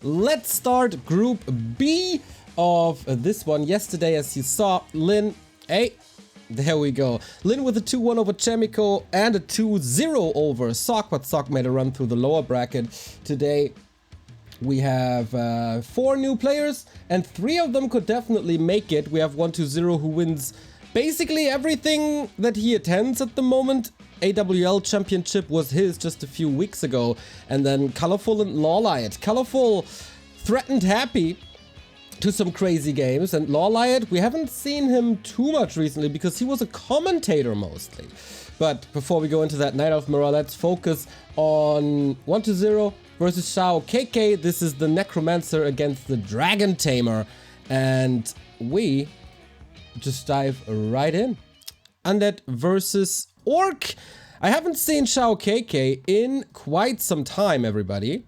Let's start Group B of this one. Yesterday, as you saw, Lin, hey, there we go. Lin with a 2-1 over Chemico and a 2-0 over Sok, but Sok made a run through the lower bracket. Today, we have 4 new players, and 3 of them could definitely make it. We have 1-2-0 who wins basically everything that he attends at the moment. AWL Championship was his just a few weeks ago. And then Colorful and Lawliot. Colorful threatened Happy to some crazy games. And Lawliot, we haven't seen him too much recently because he was a commentator mostly. But before we go into that Night of Mirror, let's focus on 1-0 versus XiaoKK. This is the Necromancer against the Dragon Tamer. And we just dive right in. Undead versus ORC. I haven't seen XiaoKK in quite some time, everybody.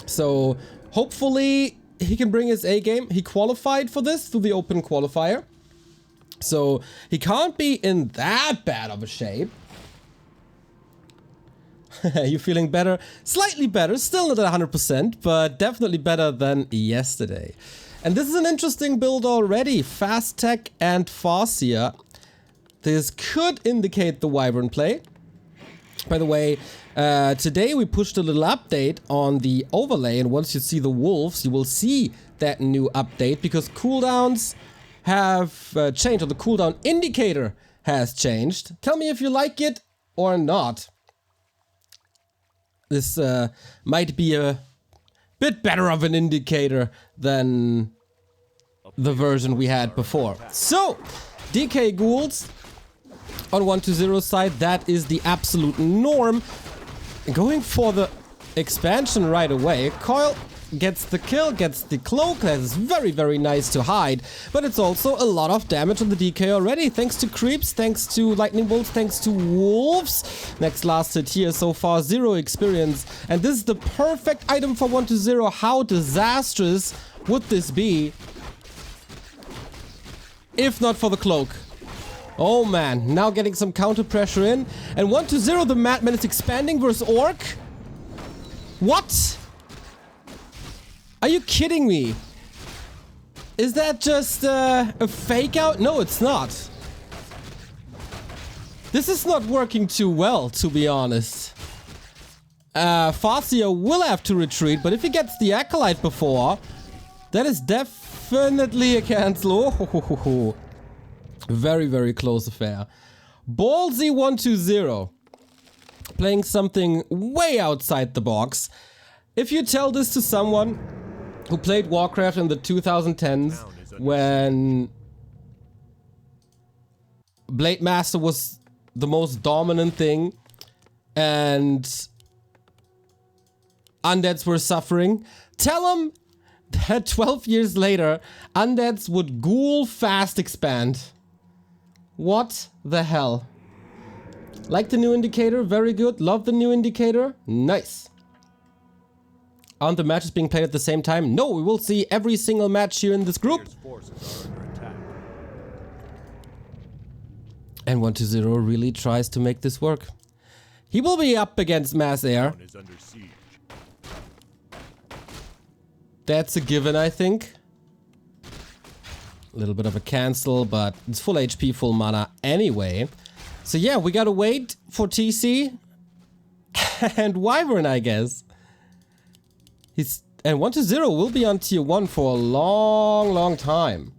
So hopefully he can bring his A game. He qualified for this through the open qualifier. So he can't be in that bad of a shape. You feeling better? Slightly better, still not at 100%, but definitely better than yesterday. And this is an interesting build already. Fast Tech and Farseer. This could indicate the Wyvern play. By the way, today we pushed a little update on the overlay, and once you see the wolves, you will see that new update because cooldowns have changed, or the cooldown indicator has changed. Tell me if you like it or not. This might be a bit better of an indicator than the version we had before. So, DK Ghouls on 1-0 side, that is the absolute norm. Going for the expansion right away. Coil gets the kill, gets the cloak. That is very, very nice to hide. But it's also a lot of damage on the DK already. Thanks to creeps, thanks to lightning bolts, thanks to wolves. Next last hit here so far, 0 experience. And this is the perfect item for 1-0. How disastrous would this be if not for the cloak? Oh man, now getting some counter pressure in. And 1-0, the Madman is expanding versus Orc. What? Are you kidding me? Is that just a fake out? No, it's not. This is not working too well, to be honest. Farseer will have to retreat, but if he gets the Acolyte before, that is definitely a cancel. Oh, very, very close affair. Ballsy 1-0. Playing something way outside the box. If you tell this to someone who played Warcraft in the 2010s when Blade Master was the most dominant thing and undeads were suffering, tell them that 12 years later undeads would ghoul fast expand. What the hell? Like the new indicator, very good. Love the new indicator, nice. Aren't the matches being played at the same time? No, we will see every single match here in this group. And 1-0 really tries to make this work. He will be up against Mass Air. That's a given, I think. A little bit of a cancel, but it's full HP, full mana anyway. So yeah, we gotta wait for TC and Wyvern, I guess. And 1-0 will be on tier 1 for a long, long time.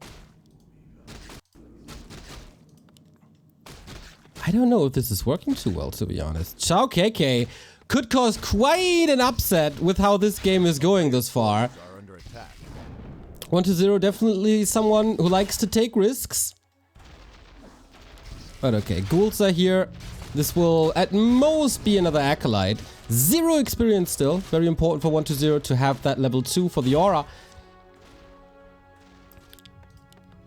I don't know if this is working too well, to be honest. XiaoKK could cause quite an upset with how this game is going thus far. 1-0 definitely someone who likes to take risks. But okay, ghouls are here. This will at most be another Acolyte. 0 experience still. Very important for 1-0 to have that level 2 for the aura.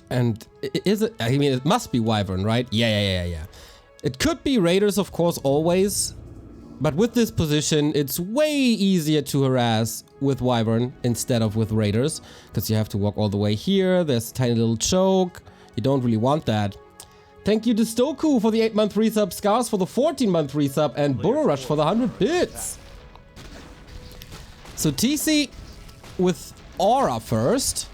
And is it? I mean, it must be Wyvern, right? Yeah. It could be Raiders, of course, always. But with this position, it's way easier to harass with Wyvern instead of with Raiders. Because you have to walk all the way here. There's a tiny little choke. You don't really want that. Thank you to Stoku for the 8-month resub, Scars for the 14-month resub, and Burrow Rush for the 100 bits. So TC with Aura first.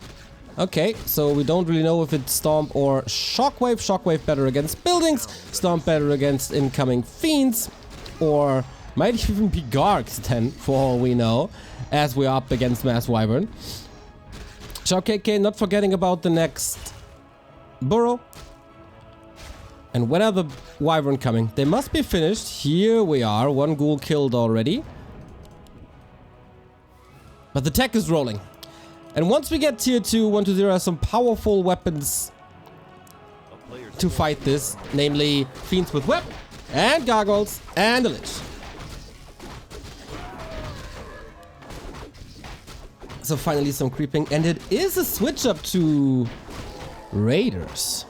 Okay, so we don't really know if it's Stomp or Shockwave. Shockwave better against buildings, Stomp better against incoming fiends, or might even be Gargs then, for all we know, as we're up against Mass Wyvern. XiaoKK not forgetting about the next burrow. And when are the Wyvern coming? They must be finished. Here we are, one ghoul killed already. But the tech is rolling. And once we get tier 2, 120 has some powerful weapons to fight this. Namely, Fiends with Whip, and Gargoyles, and a Lich. So finally some creeping. And it is a switch up to Raiders.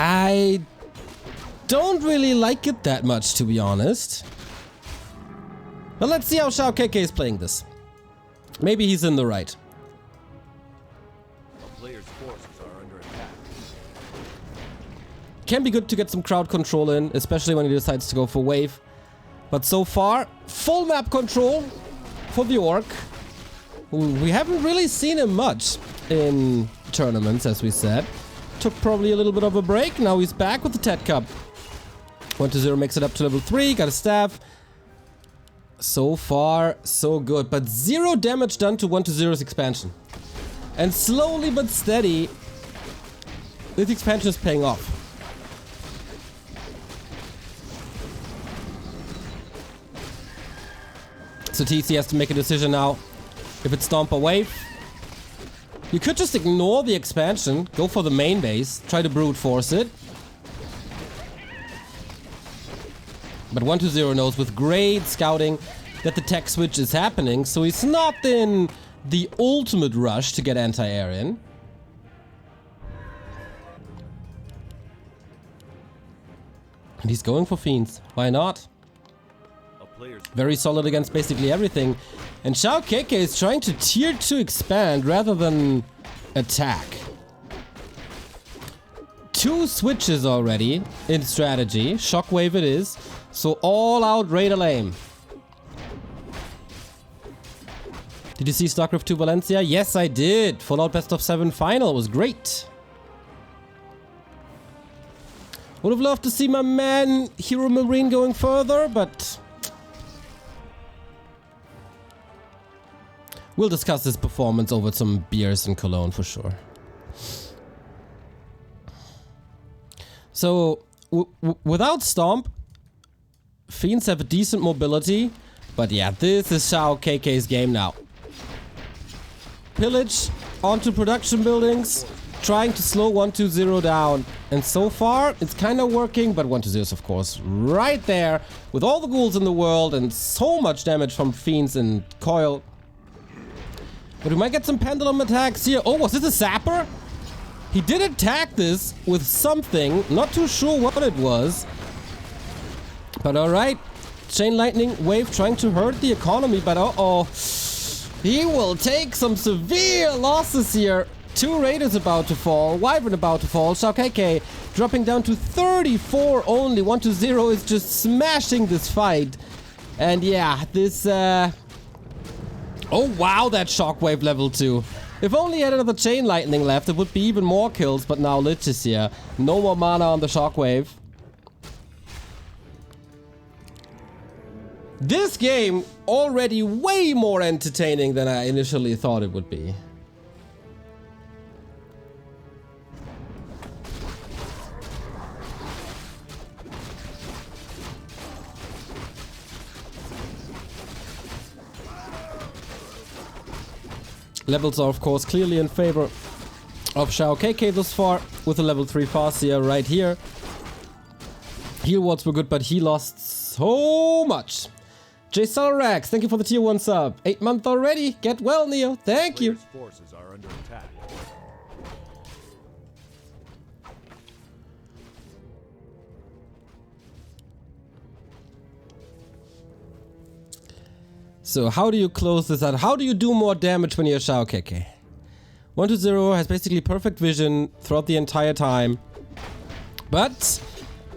I don't really like it that much, to be honest. But let's see how XiaoKK is playing this. Maybe he's in the right. A player's forces are under attack. Can be good to get some crowd control in, especially when he decides to go for wave. But so far, full map control for the Orc. We haven't really seen him much in tournaments, as we said. Took probably a little bit of a break. Now he's back with the TeD Cup. 120 makes it up to level 3. Got a staff. So far, so good. But 0 damage done to 120's expansion. And slowly but steady, this expansion is paying off. So TC has to make a decision now. If it's Stomp or Wave. You could just ignore the expansion, go for the main base, try to brute force it. But 120 knows with great scouting that the tech switch is happening, so he's not in the ultimate rush to get anti-air in. And he's going for Fiends. Why not? Very solid against basically everything. And XiaoKK is trying to tier 2 expand rather than attack. 2 switches already in strategy. Shockwave it is. So all out Raider aim. Did you see StarCraft 2 Valencia? Yes, I did. Fallout Best of 7 final was great. Would have loved to see my man Hero Marine going further, but we'll discuss his performance over some beers in Cologne for sure. So, without Stomp, Fiends have a decent mobility. But yeah, this is XiaoKK's game now. Pillage onto production buildings, trying to slow 120 down. And so far, it's kind of working, but 120 is of course right there with all the ghouls in the world and so much damage from Fiends and Coil. But we might get some pendulum attacks here. Oh, was this a Sapper? He did attack this with something. Not too sure what it was. But alright. Chain Lightning Wave trying to hurt the economy. But uh-oh. He will take some severe losses here. 2 Raiders about to fall. Wyvern about to fall. XiaoKK dropping down to 34 only. 120 is just smashing this fight. And yeah, this oh wow, that Shockwave level 2. If only he had another Chain Lightning left, it would be even more kills, but now Lich is here. No more mana on the Shockwave. This game already way more entertaining than I initially thought it would be. Levels are of course clearly in favor of XiaoKK thus far, with a level 3 Farseer right here. Heal wards were good, but he lost so much. JSalrax, thank you for the tier 1 sub. 8 months already. Get well, Neo. Thank you. Forces are under attack. So how do you close this out? How do you do more damage when you're XiaoKK? 120 has basically perfect vision throughout the entire time. But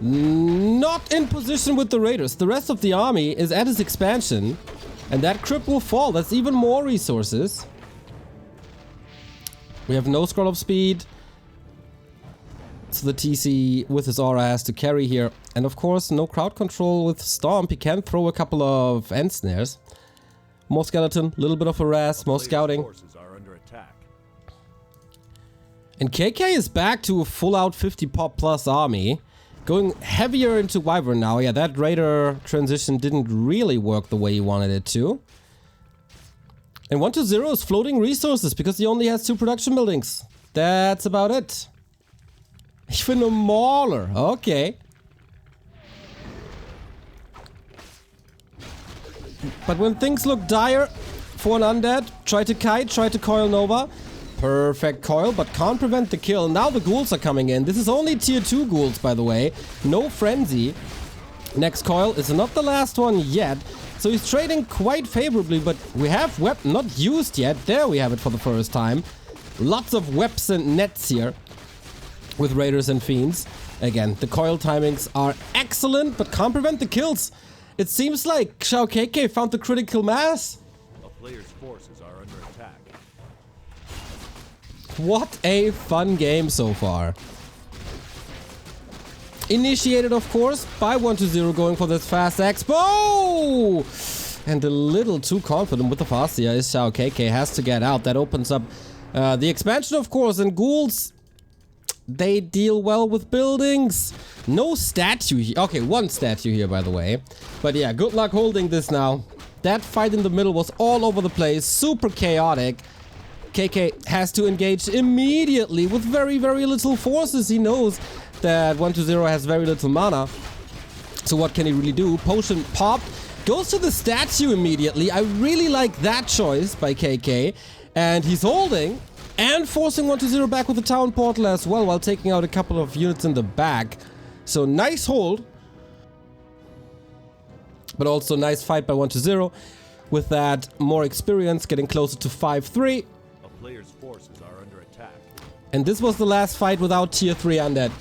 not in position with the Raiders. The rest of the army is at his expansion. And that crypt will fall. That's even more resources. We have no scroll of speed. So the TC with his aura has to carry here. And of course, no crowd control with Stomp. He can throw a couple of end snares. More skeleton, little bit of harass, more scouting. Forces are under attack. And KK is back to a full out 50 pop plus army. Going heavier into Wyvern now. Yeah, that Raider transition didn't really work the way he wanted it to. And 1-0 is floating resources because he only has 2 production buildings. That's about it. Ich bin a Mauler. Okay. But when things look dire for an undead, try to kite, try to coil Nova. Perfect coil, but can't prevent the kill. Now the ghouls are coming in. This is only tier 2 ghouls, by the way. No frenzy. Next coil is not the last one yet. So he's trading quite favorably, but we have weapon not used yet. There we have it for the first time. Lots of webs and nets here with Raiders and Fiends. Again, the coil timings are excellent, but can't prevent the kills. It seems like XiaoKK found the critical mass. A player's forces are under attack. What a fun game so far. Initiated, of course, by 1-0 going for this fast expo. And a little too confident with the Fastia is XiaoKK. Has to get out. That opens up the expansion, of course. And ghouls, they deal well with buildings. No statue here. Okay, one statue here, by the way. But yeah, good luck holding this now. That fight in the middle was all over the place. Super chaotic. KK has to engage immediately with very, very little forces. He knows that 1-0 has very little mana. So what can he really do? Potion popped. Goes to the statue immediately. I really like that choice by KK. And he's holding and forcing 1-0 back with the town portal as well, while taking out a couple of units in the back. So nice hold. But also nice fight by 1-0. With that, more experience, getting closer to 5-3. A player's forces are under attack. And this was the last fight without tier 3 undead.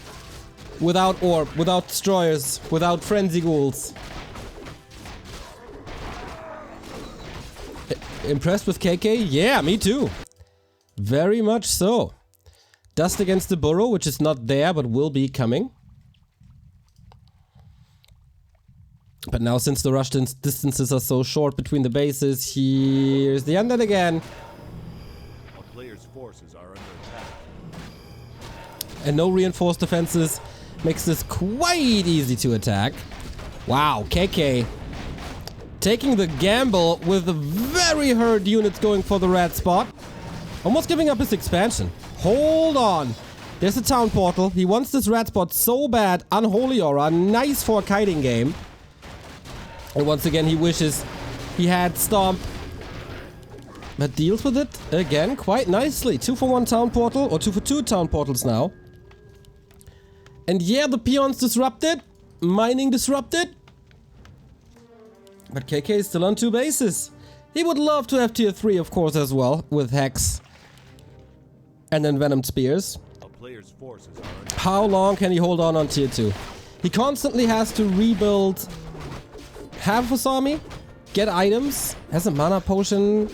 Without orb, without destroyers, without frenzy ghouls. Impressed with KK? Yeah, me too. Very much so. Dust against the burrow, which is not there, but will be coming. But now, since the rush distances are so short between the bases, here's the undead again. A player's forces are under attack. And no reinforced defenses makes this quite easy to attack. Wow, KK taking the gamble with the very hurt units going for the red spot. Almost giving up his expansion. Hold on. There's a town portal. He wants this red spot so bad. Unholy Aura. Nice for a kiting game. And once again, he wishes he had Stomp. But deals with it again quite nicely. 2-for-1 town portal, or 2-for-2 town portals now. And yeah, the peons disrupted. Mining disrupted. But KK is still on 2 bases. He would love to have tier 3, of course, as well, with Hex. And then Venom Spears. A player's forces are under How long can he hold on tier 2? He constantly has to rebuild half of his army, get items, has a mana potion.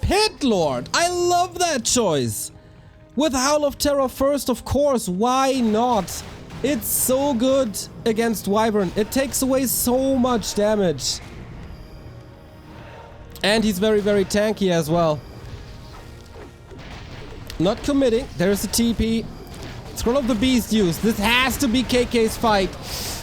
Pit Lord! I love that choice! With Howl of Terror first, of course, why not? It's so good against Wyvern. It takes away so much damage. And he's very, very tanky as well. Not committing. There's a TP. Scroll of the Beast used. This has to be KK's fight.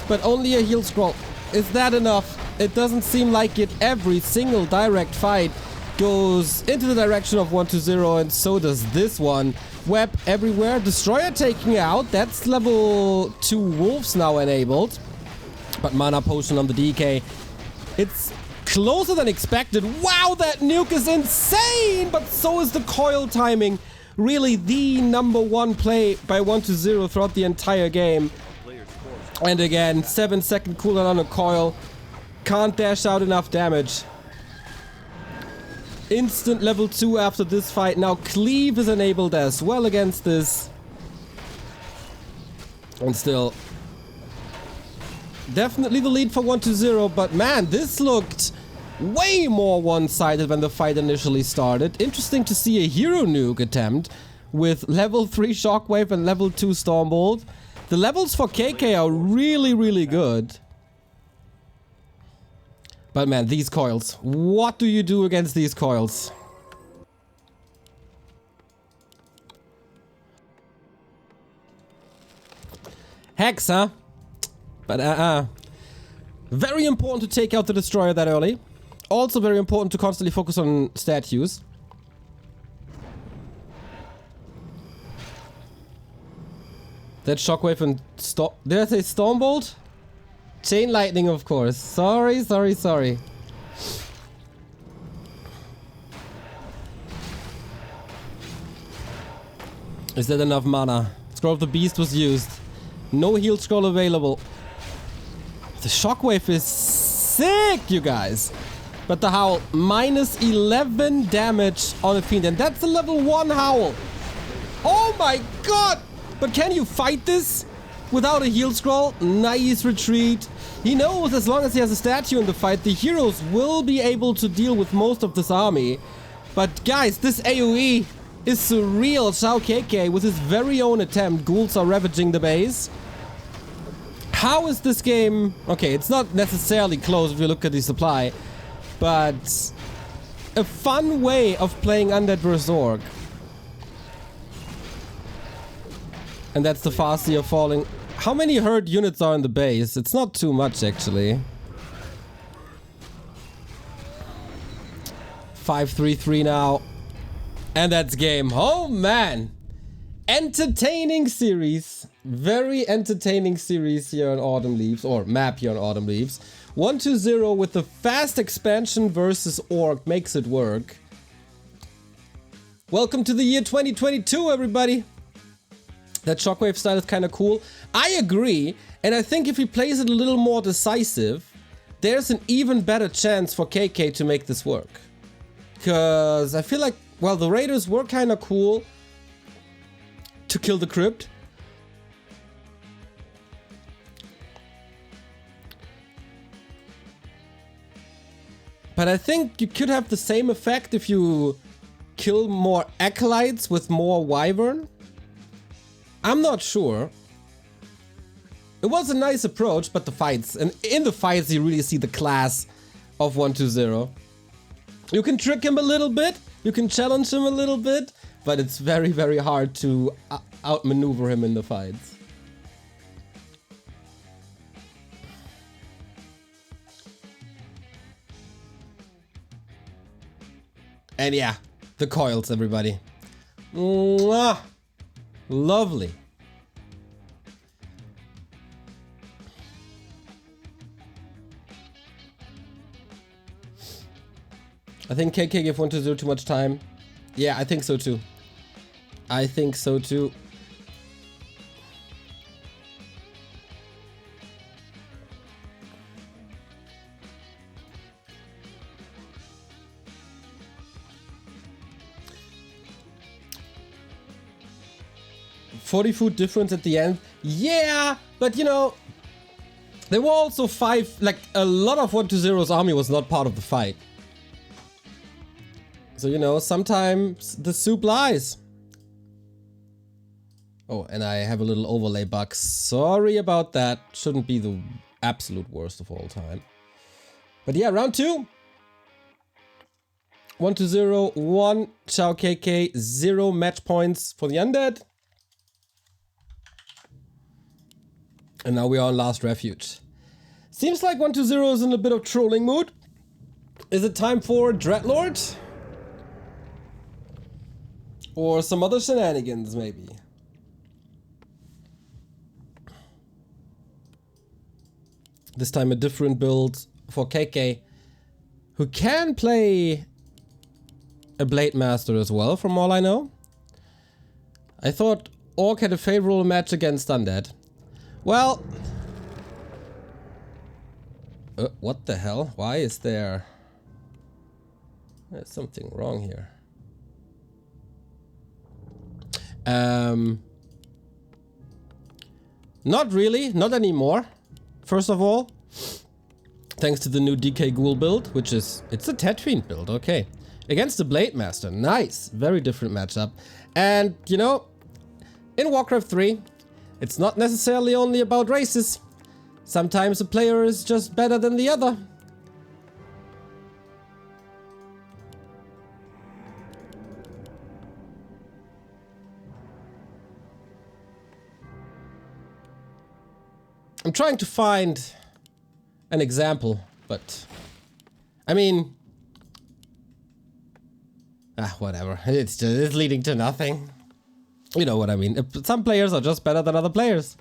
But only a heal scroll. Is that enough? It doesn't seem like it. Every single direct fight goes into the direction of 1-0, and so does this one. Web everywhere. Destroyer taking out. That's level 2 wolves now enabled. But mana potion on the DK. It's closer than expected. Wow, that nuke is insane! But so is the coil timing. Really the #1 play by 1-0 throughout the entire game. player's forces. And again, 7-second cooldown on a coil. Can't dash out enough damage. Instant level 2 after this fight. Now Cleave is enabled as well against this. And still, definitely the lead for 1-0. But man, this looked way more one-sided when the fight initially started. Interesting to see a hero nuke attempt with level 3 Shockwave and level 2 Stormbolt. The levels for KK are really, really good. But man, these coils. What do you do against these coils? Hex, huh? But very important to take out the destroyer that early. Also very important to constantly focus on stat use. That Shockwave and did I say Stormbolt? Chain Lightning, of course. Sorry. Is that enough mana? Scroll of the Beast was used. No heal scroll available. The Shockwave is sick, you guys. But the Howl, minus 11 damage on a Fiend. And that's a level 1 Howl. Oh my god! But can you fight this without a heal scroll? Nice retreat. He knows as long as he has a statue in the fight, the heroes will be able to deal with most of this army. But guys, this AoE is surreal. XiaoKK with his very own attempt. Ghouls are ravaging the base. How is this game... Okay, it's not necessarily close if you look at the supply. But a fun way of playing Undead vs Orc. And that's the fast you're falling. How many herd units are in the base? It's not too much, actually. 5-3-3 now. And that's game. Oh, man. Entertaining series. Very entertaining series here on Autumn Leaves. Or map here on Autumn Leaves. 1-2-0 with the fast expansion versus Orc makes it work. Welcome to the year 2022, everybody. That Shockwave style is kind of cool. I agree, and I think if he plays it a little more decisive, there's an even better chance for KK to make this work. Because I feel like, well, the Raiders were kind of cool to kill the Crypt. But I think you could have the same effect if you kill more Acolytes with more Wyvern. I'm not sure. It was a nice approach, but the fights, and in the fights you really see the class of 1-2-0. You can trick him a little bit, you can challenge him a little bit, but it's very, very hard to outmaneuver him in the fights. And yeah, the coils, everybody. Mwah! Lovely. I think KK gave 1-2-0 too much time. Yeah, I think so too. I think so too. $40 difference at the end. Yeah, but you know, there were also like a lot of 1-2-0's army was not part of the fight. So, you know, sometimes the soup lies. Oh, and I have a little overlay bug. Sorry about that. Shouldn't be the absolute worst of all time. But yeah, round 2. 1-2-0, 1 XiaoKK, 0 match points for the Undead. And now we are on Last Refuge. Seems like 1-2-0 is in a bit of trolling mood. Is it time for Dreadlord? Or some other shenanigans, maybe? This time a different build for KK, who can play a Blade Master as well, from all I know. I thought Orc had a favorable match against Undead. Well... what the hell? Why is there... There's something wrong here. Not really, not anymore. First of all, Thanks to the new DK Ghoul build, which is, it's a TeD Fiend build, okay. Against the Blade Master, nice, very different matchup. And, you know, in Warcraft 3, it's not necessarily only about races. Sometimes a player is just better than the other. I'm trying to find an example, but I mean, whatever. It's leading to nothing. You know what I mean. Some players are just better than other players.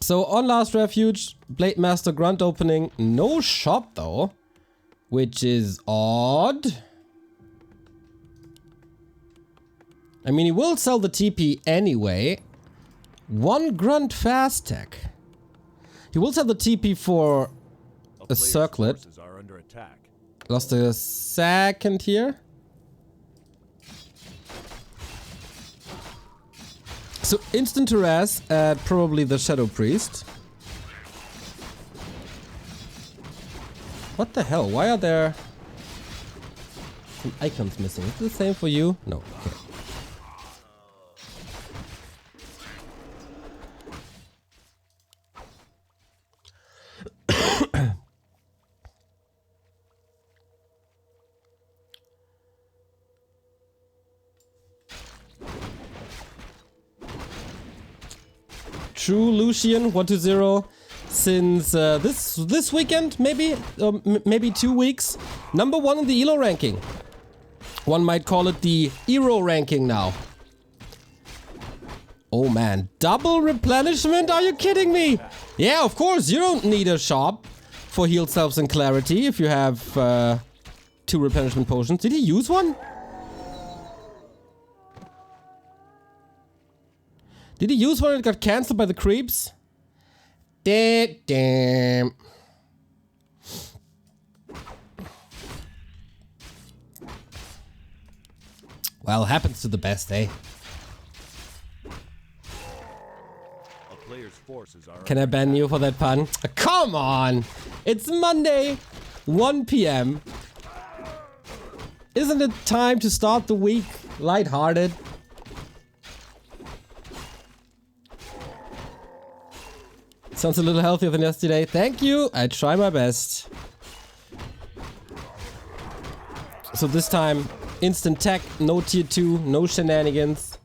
So on Last Refuge, Blade Master Grunt opening, no shop though, which is odd. I mean, he will sell the TP anyway. One Grunt fast tech. He will sell the TP for a circlet. Lost a second here. So instant harass at probably the Shadow Priest. What the hell? Why are there some icons missing? Is it the same for you? No. Okay. True Lucian 1-0 since this weekend, maybe 2 weeks. Number 1 in the ELO ranking. One might call it the eer0 ranking now. Oh man, double replenishment? Are you kidding me? Yeah, of course, you don't need a shop for healed selves and clarity if you have 2 replenishment potions. Did he use one? Did he use one and it got cancelled by the creeps? Damn. Well, happens to the best, eh? Can I ban you for that pun? Come on! It's Monday, 1 PM. Isn't it time to start the week lighthearted? Sounds a little healthier than yesterday. Thank you. I try my best. So this time, instant tech, no tier 2, no shenanigans.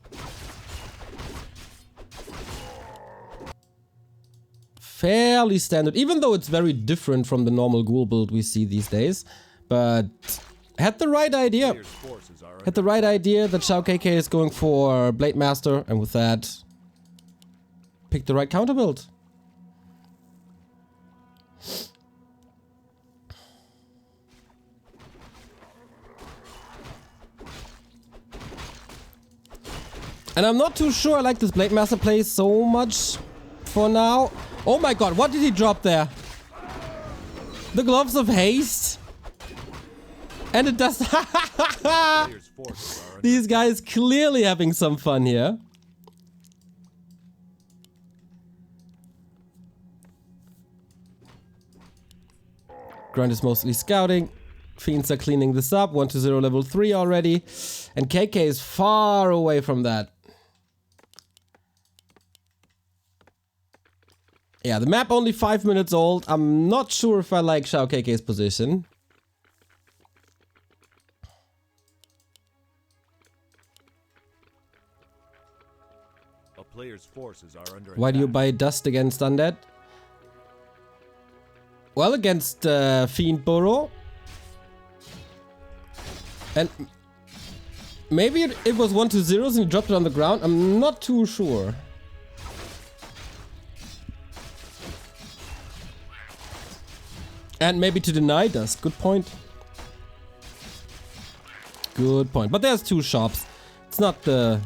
Fairly standard, even though it's very different from the normal ghoul build we see these days. But had the right idea. Had the right idea that XiaoKK is going for Blade Master, and with that, picked the right counter build. And I'm not too sure I like this Blade Master play so much for now. Oh my god, what did he drop there? The Gloves of Haste? And it does... These guys clearly having some fun here. Grunt is mostly scouting. Fiends are cleaning this up. 1-0 level 3 already. And KK is far away from that. Yeah, the map only 5 minutes old. I'm not sure if I like XiaoKK's position. A player's forces are under Why do you attack. buy Dust against Undead? Well, against Fiend Burrow. And maybe it was 1-0 and he dropped it on the ground. I'm not too sure. And maybe to deny Dust. Good point. Good point. But there's 2 shops. It's not the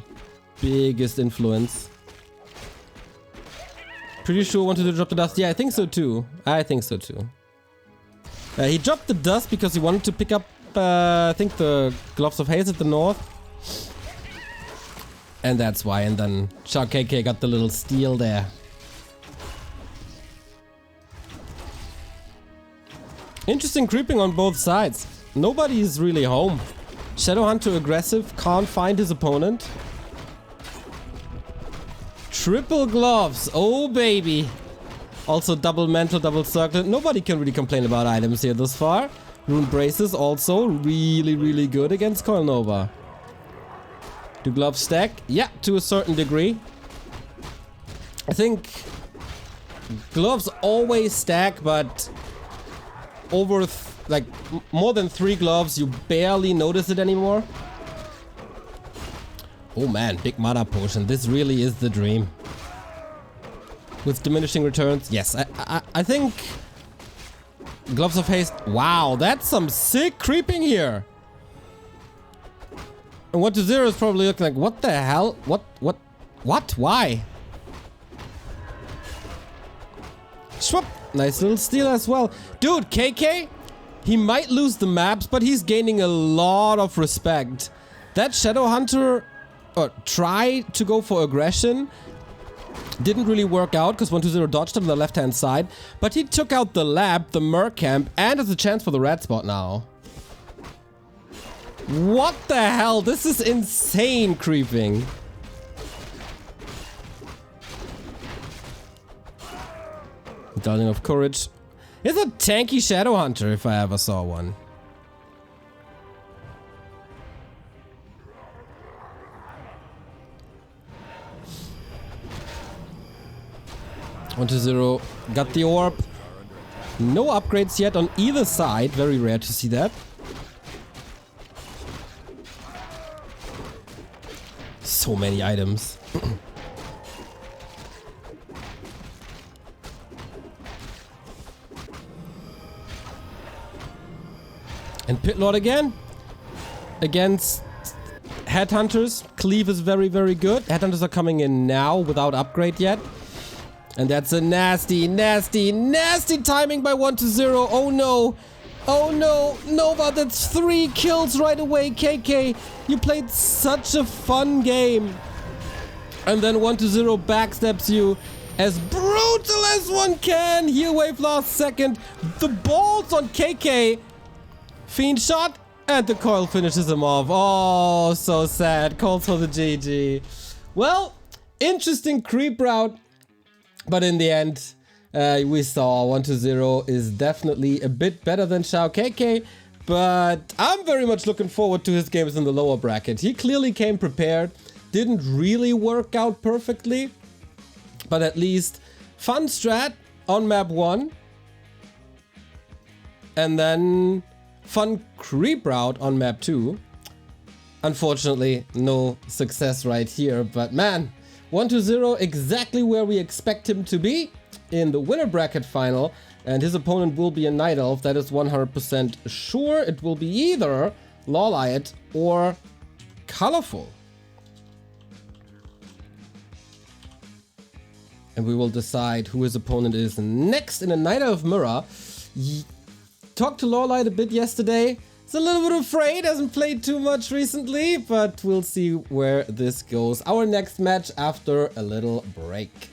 biggest influence. Pretty sure wanted to drop the Dust. Yeah, I think so too. I think so too. He dropped the Dust because he wanted to pick up, I think, the Gloves of Haze at the north. And that's why. And then XiaoKK got the little steal there. Interesting creeping on both sides. Nobody is really home. Shadowhunter aggressive, can't find his opponent. Triple gloves, oh baby. Also double mantle, double circlet. Nobody can really complain about items here thus far. Rune braces also really good against Coil Nova. Do gloves stack? Yeah, to a certain degree. I think gloves always stack, but over like more than 3 gloves, you barely notice it anymore. Oh man, big mana potion. This really is the dream. With diminishing returns, yes, I think gloves of haste. Wow, that's some sick creeping here. And 1-0 is probably looking like, what the hell? What? Why? Schwupp. Nice little steal as well. Dude, KK, he might lose the maps, but he's gaining a lot of respect. That Shadowhunter tried to go for aggression. Didn't really work out because 1-0 dodged him on the left-hand side. But he took out the lab, the Merc camp, and has a chance for the red spot now. What the hell? This is insane creeping. Medallion of Courage. It's a tanky Shadowhunter if I ever saw one. One to 0. Got the orb. No upgrades yet on either side. Very rare to see that. So many items. And Pitlord again. Against Headhunters. Cleave is very good. Headhunters are coming in now without upgrade yet. And that's a nasty timing by 1-0. Oh no. Oh no. Nova, that's 3 kills right away. KK, you played such a fun game. And then 1-0 backstabs you as brutal as one can. Heal wave last second. The balls on KK. Fiend shot. And the coil finishes him off. Oh, so sad. Calls for the GG. Well, interesting creep route. But in the end, we saw 1-0 is definitely a bit better than XiaoKK. But I'm very much looking forward to his games in the lower bracket. He clearly came prepared. Didn't really work out perfectly. But at least fun strat on map 1. And then fun creep route on map 2. Unfortunately, no success right here. But man, 1-0 exactly where we expect him to be in the winner bracket final. And his opponent will be a Night Elf. That is 100% sure. It will be either Lawlight or Colorful. And we will decide who his opponent is next in a Night Elf Mirror. Talked to Lawlight a bit yesterday. He's a little bit afraid, hasn't played too much recently, but we'll see where this goes. Our next match after a little break.